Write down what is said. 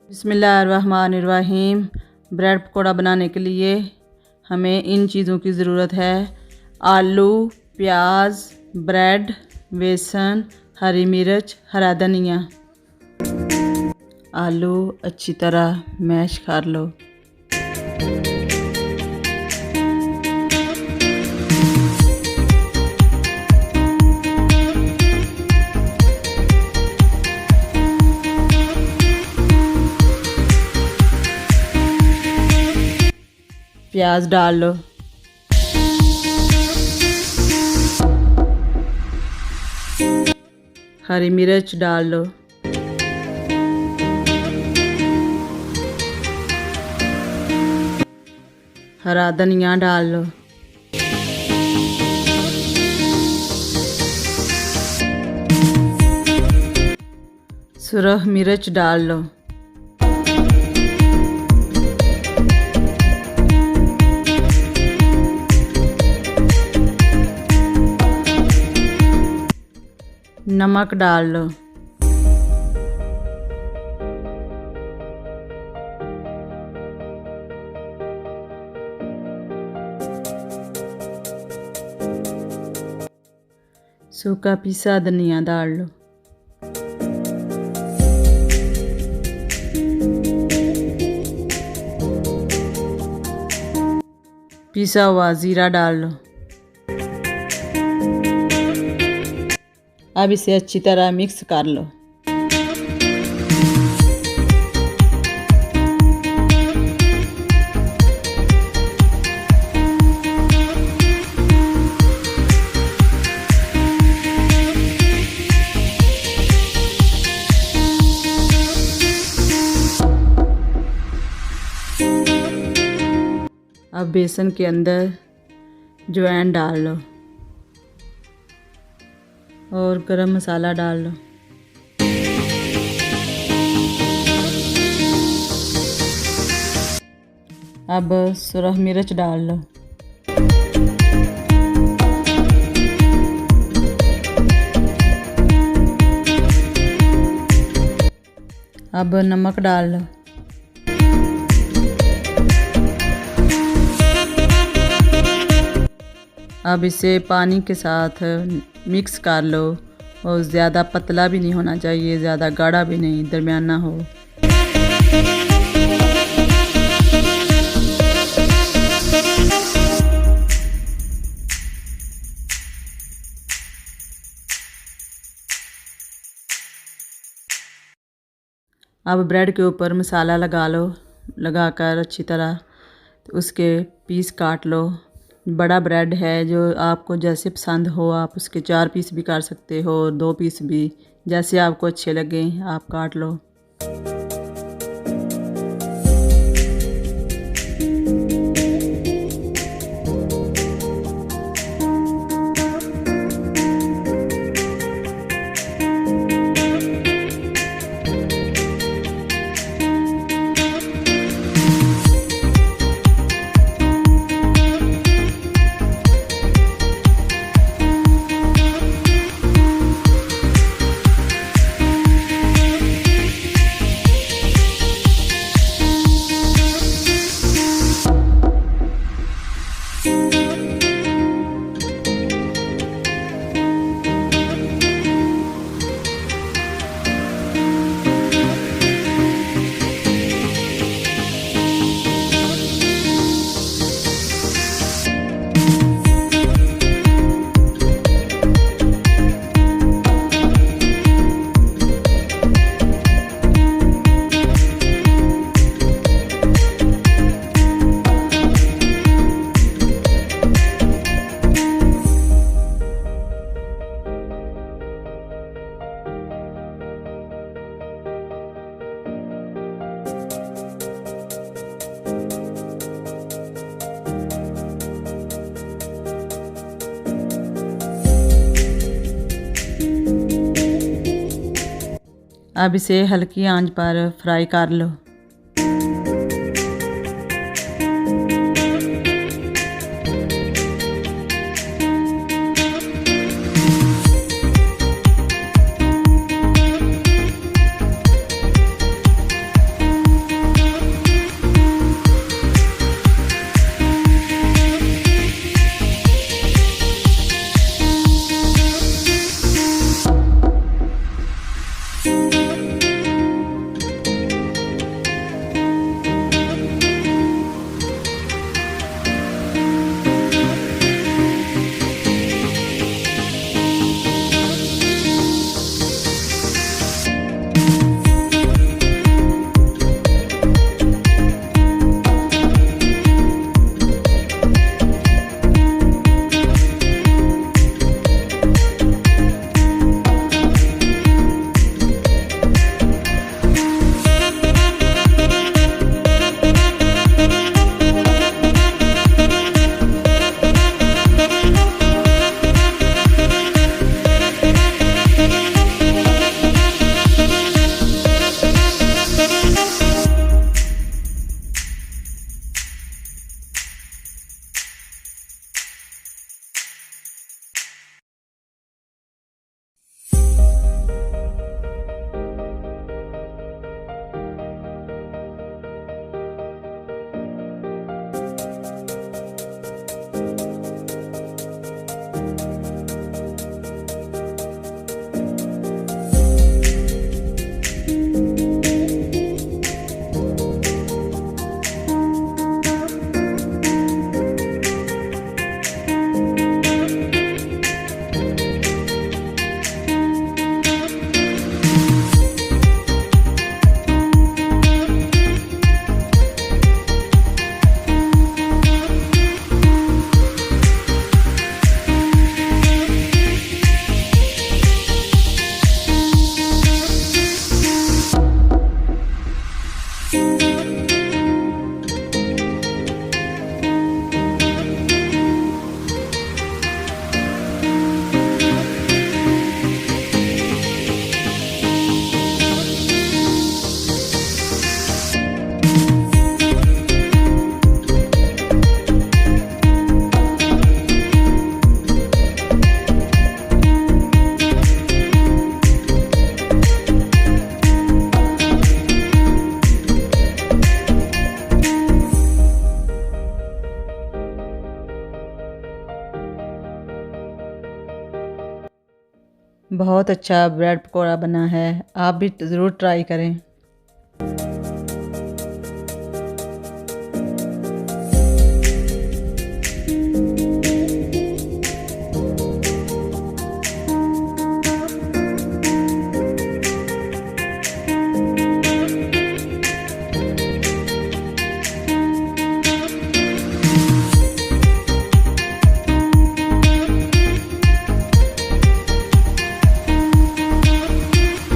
बिस्मिल्लाहिर्रहमानिर्रहीम। ब्रेड पकौड़ा बनाने के लिए हमें इन चीज़ों की ज़रूरत है: आलू, प्याज, ब्रेड, बेसन, हरी मिर्च, हरा धनिया। आलू अच्छी तरह मैश कर लो। प्याज डाल लो। हरी मिर्च डाल लो। हरा धनिया डाल लो। सुरख मिर्च डाल लो। नमक डाल लो। सूखा पिसा धनिया डाल लो। पिसा हुआ ज़ीरा डाल लो। अब इसे अच्छी तरह मिक्स कर लो। अब बेसन के अंदर अजवाइन डाल लो और गरम मसाला डाल लो। अब सुरख मिर्च डाल लो। अब नमक डाल लो। अब इसे पानी के साथ मिक्स कर लो और ज़्यादा पतला भी नहीं होना चाहिए, ज़्यादा गाढ़ा भी नहीं, दरमियाना हो। अब ब्रेड के ऊपर मसाला लगा लो, लगाकर अच्छी तरह उसके पीस काट लो। बड़ा ब्रेड है, जो आपको जैसे पसंद हो आप उसके 4 पीस भी कर सकते हो, 2 पीस भी, जैसे आपको अच्छे लगें आप काट लो। अब इसे हल्की आंच पर फ्राई कर लो। बहुत अच्छा ब्रेड पकौड़ा बना है, आप भी ज़रूर ट्राई करें।